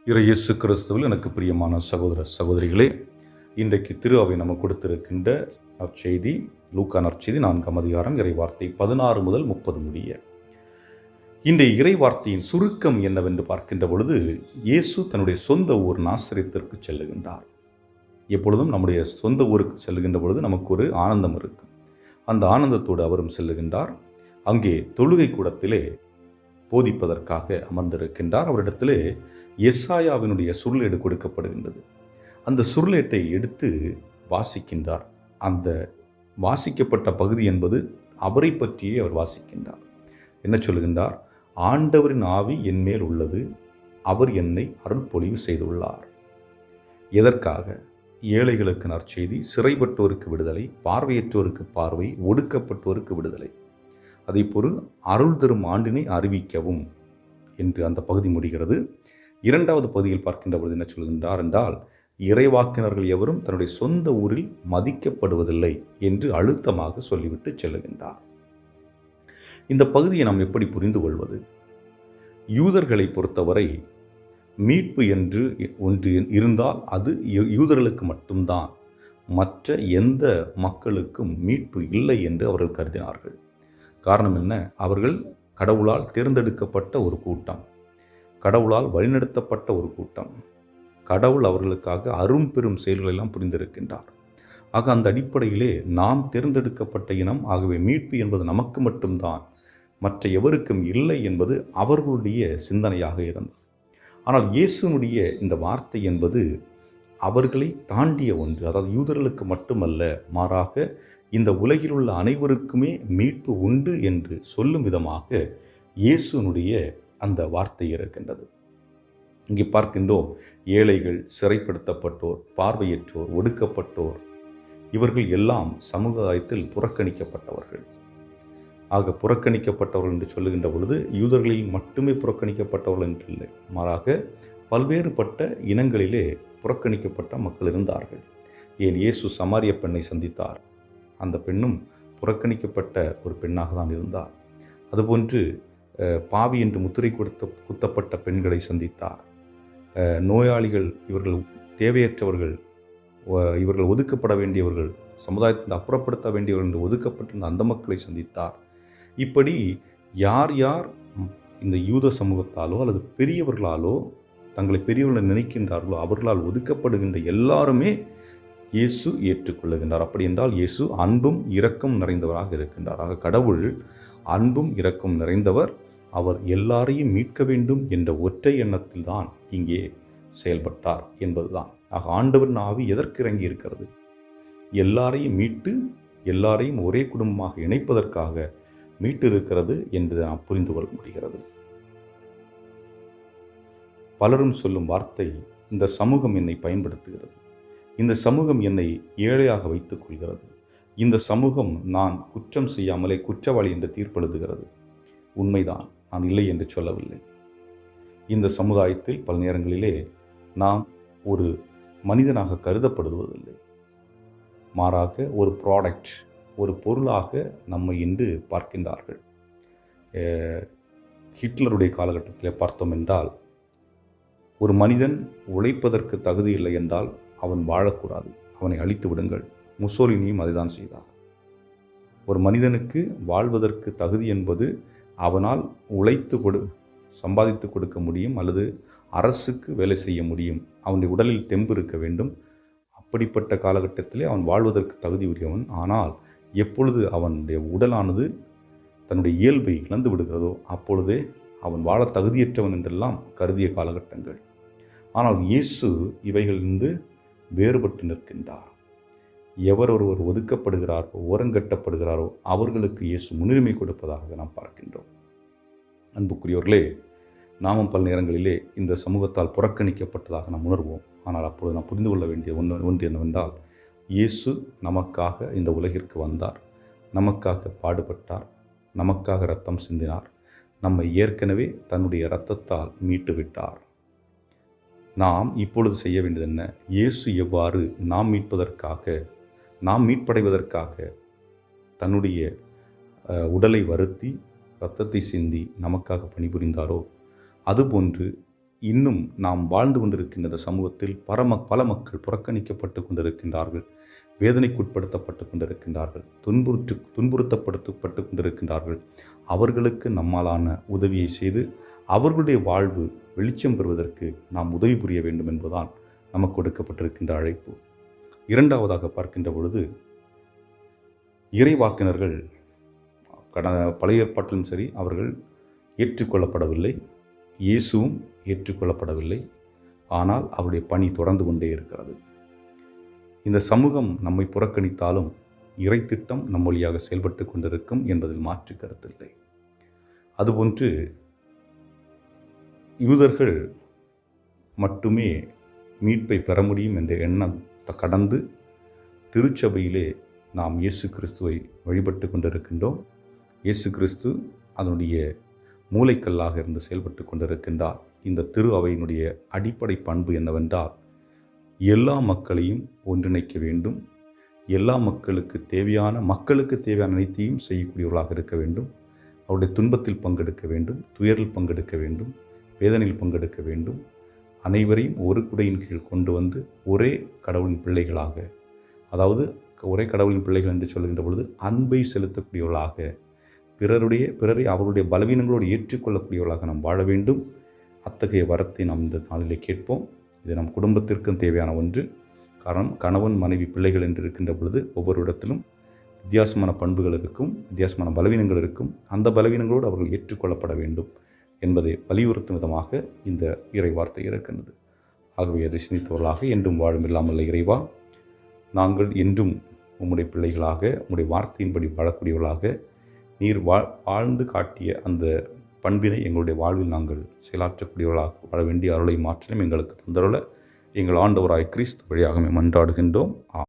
இயேசு கிறிஸ்துவில் எனக்கு பிரியமான சகோதர சகோதரிகளே, இன்றைக்கு திரு அவை நம்ம கொடுத்திருக்கின்ற நற்செய்தி லூக்கா நற்செய்தி 4ஆம் அதிகாரம் இறைவார்த்தை 16 முதல் 30 முடிய. இன்றைய இறைவார்த்தையின் சுருக்கம் என்னவென்று பார்க்கின்ற பொழுது, இயேசு தன்னுடைய சொந்த ஊர் நாசரேத்திற்கு செல்லுகின்றார். எப்பொழுதும் நம்முடைய சொந்த ஊருக்கு செல்லுகின்ற பொழுது நமக்கு ஒரு ஆனந்தம் இருக்கும். அந்த ஆனந்தத்தோடு அவரும் செல்லுகின்றார். அங்கே தொழுகை கூடத்திலே போதிப்பதற்காக அமர்ந்திருக்கின்றார். அவரிடத்திலே எசாயாவினுடைய சுருளேடு கொடுக்கப்படுகின்றது. அந்த சுருளேட்டை எடுத்து வாசிக்கின்றார். அந்த வாசிக்கப்பட்ட பகுதி என்பது அவரை பற்றியே அவர் வாசிக்கின்றார். என்ன சொல்லுகின்றார்? ஆண்டவரின் ஆவி என்மேல் உள்ளது, அவர் என்னை அருள்பொழிவு செய்துள்ளார். எதற்காக? ஏழைகளுக்கு நற்செய்தி, சிறைப்பட்டோருக்கு விடுதலை, பார்வையற்றோருக்கு பார்வை, ஒடுக்கப்பட்டோருக்கு விடுதலை, அதை பொருள் அருள் தரும் ஆண்டினை அறிவிக்கவும் என்று அந்த பகுதி முடிகிறது. இரண்டாவது பகுதியில் பார்க்கின்ற பொழுது என்ன சொல்கின்றார் என்றால், இறைவாக்கினர்கள் எவரும் தன்னுடைய சொந்த ஊரில் மதிக்கப்படுவதில்லை என்று அழுத்தமாக சொல்லிவிட்டு செல்லுகின்றார். இந்த பகுதியை நாம் எப்படி புரிந்து கொள்வது? யூதர்களை பொறுத்தவரை மீட்பு என்று ஒன்று இருந்தால் அது யூதர்களுக்கு மட்டும்தான், மற்ற எந்த மக்களுக்கும் மீட்பு இல்லை என்று அவர்கள் கருதினார்கள். காரணம் என்ன? அவர்கள் கடவுளால் தேர்ந்தெடுக்கப்பட்ட ஒரு கூட்டம், கடவுளால் வழிநடத்தப்பட்ட ஒரு கூட்டம். கடவுள் அவர்களுக்காக அரும் பெரும் செயல்களெல்லாம் புரிந்திருக்கின்றார். ஆக அந்த அடிப்படையிலே நாம் தேர்ந்தெடுக்கப்பட்ட இனம், ஆகவே மீட்பு என்பது நமக்கு மட்டும்தான், மற்ற எவருக்கும் இல்லை என்பது அவர்களுடைய சிந்தனையாக இருந்தது. ஆனால் இயேசுனுடைய இந்த வார்த்தை என்பது அவர்களை தாண்டிய ஒன்று. அதாவது யூதர்களுக்கு மட்டுமல்ல, மாறாக இந்த உலகில் உள்ள அனைவருக்குமே மீட்பு உண்டு என்று சொல்லும் விதமாக இயேசுனுடைய அந்த வார்த்தை இருக்கின்றது. இங்கே பார்க்கின்றோம், ஏழைகள், சிறைப்படுத்தப்பட்டோர், பார்வையற்றோர், ஒடுக்கப்பட்டோர், இவர்கள் எல்லாம் சமுதாயத்தில் புறக்கணிக்கப்பட்டவர்கள். ஆக புறக்கணிக்கப்பட்டவர்கள் என்று சொல்லுகின்ற பொழுது யூதர்களில் மட்டுமே புறக்கணிக்கப்பட்டவர்கள் என்று இல்லை, மாறாக பல்வேறுபட்ட இனங்களிலே புறக்கணிக்கப்பட்ட மக்கள் இருந்தார்கள். ஏன் இயேசு சமாரிய பெண்ணை சந்தித்தார். அந்த பெண்ணும் புறக்கணிக்கப்பட்ட ஒரு பெண்ணாக தான் இருந்தார். அதுபோன்று பாவி என்று முத்திரை குத்தப்பட்ட பெண்களை சந்தித்தார். நோயாளிகள், இவர்கள் தேவையற்றவர்கள், இவர்கள் ஒதுக்கப்பட வேண்டியவர்கள், சமுதாயத்தில் அப்புறப்படுத்த வேண்டியவர்கள் என்று ஒதுக்கப்பட்டிருந்த அந்த மக்களை சந்தித்தார். இப்படி யார் யார் இந்த யூத சமூகத்தாலோ அல்லது பெரியவர்களாலோ தங்களை பெரியவர்கள் நினைக்கின்றார்களோ அவர்களால் ஒதுக்கப்படுகின்ற எல்லாருமே இயேசு ஏற்றுக்கொள்ளுகின்றார். அப்படி என்றால் இயேசு அன்பும் இரக்கம் நிறைந்தவராக இருக்கின்றார். ஆக கடவுள் அன்பும் இரக்கம் நிறைந்தவர். அவர் எல்லாரையும் மீட்க வேண்டும் என்ற ஒற்றை எண்ணத்தில் தான் இங்கே செயல்பட்டார் என்பதுதான். ஆக ஆண்டவரின் ஆவி எதற்கு இறங்கி இருக்கிறது? எல்லாரையும் மீட்டு எல்லாரையும் ஒரே குடும்பமாக இணைப்பதற்காக மீட்டு இருக்கிறது என்று நாம் புரிந்து கொள்ள முடிகிறது. பலரும் சொல்லும் வார்த்தை, இந்த சமூகம் என்னை பயன்படுத்துகிறது, இந்த சமூகம் என்னை ஏழையாக வைத்துக் கொள்கிறது, இந்த சமூகம் நான் குற்றம் செய்யாமலே குற்றவாளி என்று தீர்ப்பெழுதுகிறது. உண்மைதான், நான் இல்லை என்று சொல்லவில்லை. இந்த சமுதாயத்தில் பல நேரங்களிலே நாம் ஒரு மனிதனாக கருதப்படுவதில்லை, மாறாக ஒரு ப்ராடக்ட், ஒரு பொருளாக நம்மை இன்று பார்க்கின்றார்கள். ஹிட்லருடைய காலகட்டத்தில் பார்த்தோம் என்றால், ஒரு மனிதன் உழைப்பதற்கு தகுதி இல்லை என்றால் அவன் வாழக்கூடாது, அவனை அழித்து விடுங்கள். முசோலினியும் அதைதான் செய்தார். ஒரு மனிதனுக்கு வாழ்வதற்கு தகுதி என்பது அவனால் உழைத்து சம்பாதித்து கொடுக்க முடியும், அல்லது அரசுக்கு வேலை செய்ய முடியும், அவனுடைய உடலில் தெம்பு இருக்க வேண்டும். அப்படிப்பட்ட காலகட்டத்திலே அவன் வாழ்வதற்கு தகுதி உரியவன். ஆனால் எப்பொழுது அவனுடைய உடலானது தன்னுடைய இயல்பை இழந்து விடுகிறதோ அப்பொழுதே அவன் வாழ தகுதியற்றவன் என்றெல்லாம் கருதிய காலகட்டங்கள். ஆனால் இயேசு இவைகளிலிருந்து வேறுபட்டு நிற்கின்றார். எவர் ஒருவர் ஒதுக்கப்படுகிறாரோ, ஓரங்கட்டப்படுகிறாரோ அவர்களுக்கு இயேசு முன்னுரிமை கொடுப்பதாக நாம் பார்க்கின்றோம். அன்புக்குரியவர்களே, நாமும் பல நேரங்களிலே இந்த சமூகத்தால் புறக்கணிக்கப்பட்டதாக நாம் உணர்வோம். ஆனால் அப்பொழுது நாம் புரிந்து கொள்ள வேண்டிய ஒன்று என்னவென்றால், இயேசு நமக்காக இந்த உலகிற்கு வந்தார், நமக்காக பாடுபட்டார், நமக்காக இரத்தம் சிந்தினார், நம்மை ஏற்கனவே தன்னுடைய இரத்தத்தால் மீட்டு விட்டார். நாம் இப்பொழுது செய்ய வேண்டியது என்ன? இயேசு எவ்வாறு நாம் மீட்படைவதற்காக தன்னுடைய உடலை வருத்தி இரத்தத்தை சிந்தி நமக்காக பணிபுரிந்தாரோ, அதுபோன்று இன்னும் நாம் வாழ்ந்து கொண்டிருக்கின்ற இந்த சமூகத்தில் பல மக்கள் புறக்கணிக்கப்பட்டு கொண்டிருக்கின்றார்கள், வேதனைக்குட்படுத்தப்பட்டு கொண்டிருக்கின்றார்கள், துன்புறுத்தப்பட்டு கொண்டிருக்கின்றார்கள். அவர்களுக்கு நம்மாலான உதவியை செய்து அவர்களுடைய வாழ்வு வெளிச்சம் பெறுவதற்கு நாம் உதவி புரிய வேண்டும் என்பதுதான் நமக்கு கொடுக்கப்பட்டிருக்கின்ற அழைப்பு. இரண்டாவதாக பார்க்கின்ற பொழுது, இறைவாக்கினர்கள் பழைய ஏற்பாட்டிலும் சரி அவர்கள் ஏற்றுக்கொள்ளப்படவில்லை, இயேசுவும் ஏற்றுக்கொள்ளப்படவில்லை. ஆனால் அவருடைய பணி தொடர்ந்து கொண்டே இருக்கிறது. இந்த சமூகம் நம்மை புறக்கணித்தாலும் இறை திட்டம் நம் வழியாக செயல்பட்டு கொண்டிருக்கும் என்பதில் மாற்று கருத்தில்லை. அதுபோன்று யூதர்கள் மட்டுமே மீட்பை பெற முடியும் என்ற எண்ணம் கடந்து திருச்சபையிலே நாம் இயேசு கிறிஸ்துவை வழிபட்டு கொண்டிருக்கின்றோம். இயேசு கிறிஸ்து அதனுடைய மூலைக்கல்லாக இருந்து செயல்பட்டு கொண்டிருக்கின்றார். இந்த திரு அவையினுடைய அடிப்படை பண்பு என்னவென்றால், எல்லா மக்களையும் ஒன்றிணைக்க வேண்டும், எல்லா மக்களுக்கு தேவையான அனைத்தையும் செய்யக்கூடியவர்களாக இருக்க வேண்டும், அவருடைய துன்பத்தில் பங்கெடுக்க வேண்டும், துயரில் பங்கெடுக்க வேண்டும், வேதனையில் பங்கெடுக்க வேண்டும், அனைவரையும் ஒரு குடையின் கீழ் கொண்டு வந்து ஒரே கடவுளின் பிள்ளைகளாக, அதாவது ஒரே கடவுளின் பிள்ளைகள் என்று சொல்கின்ற பொழுது அன்பை செலுத்தக்கூடியவர்களாக, பிறரை அவருடைய பலவீனங்களோடு ஏற்றுக்கொள்ளக்கூடியவர்களாக நாம் வாழ வேண்டும். அத்தகைய வரத்தை நாம் இந்த நாளிலே கேட்போம். இது நம் குடும்பத்திற்கும் தேவையான ஒன்று. காரணம், கணவன் மனைவி பிள்ளைகள் என்று இருக்கின்ற பொழுது ஒவ்வொரு இடத்திலும் வித்தியாசமான பண்புகள் இருக்கும், வித்தியாசமான பலவீனங்கள் இருக்கும். அந்த பலவீனங்களோடு அவர்கள் ஏற்றுக்கொள்ளப்பட வேண்டும் என்பதை வலியுறுத்தும் விதமாக இந்த இறை வார்த்தை இருக்கின்றது. ஆகவே அதை சிந்தித்தவர்களாக என்றும் வாழும் இல்லாமல் இறைவா, நாங்கள் என்றும் உம்முடைய பிள்ளைகளாக உம்முடைய வார்த்தையின்படி வாழக்கூடியவர்களாக நீர் வாழ்ந்து காட்டிய அந்த பண்பினை எங்களுடைய வாழ்வில் நாங்கள் செயலாற்றக்கூடியவர்களாக வாழ வேண்டிய அருளை மாற்றிலும் எங்களுக்கு தந்தருள எங்கள் ஆண்டவராய் கிறிஸ்து வழியாக மன்றாடுகின்றோம். ஆமென்.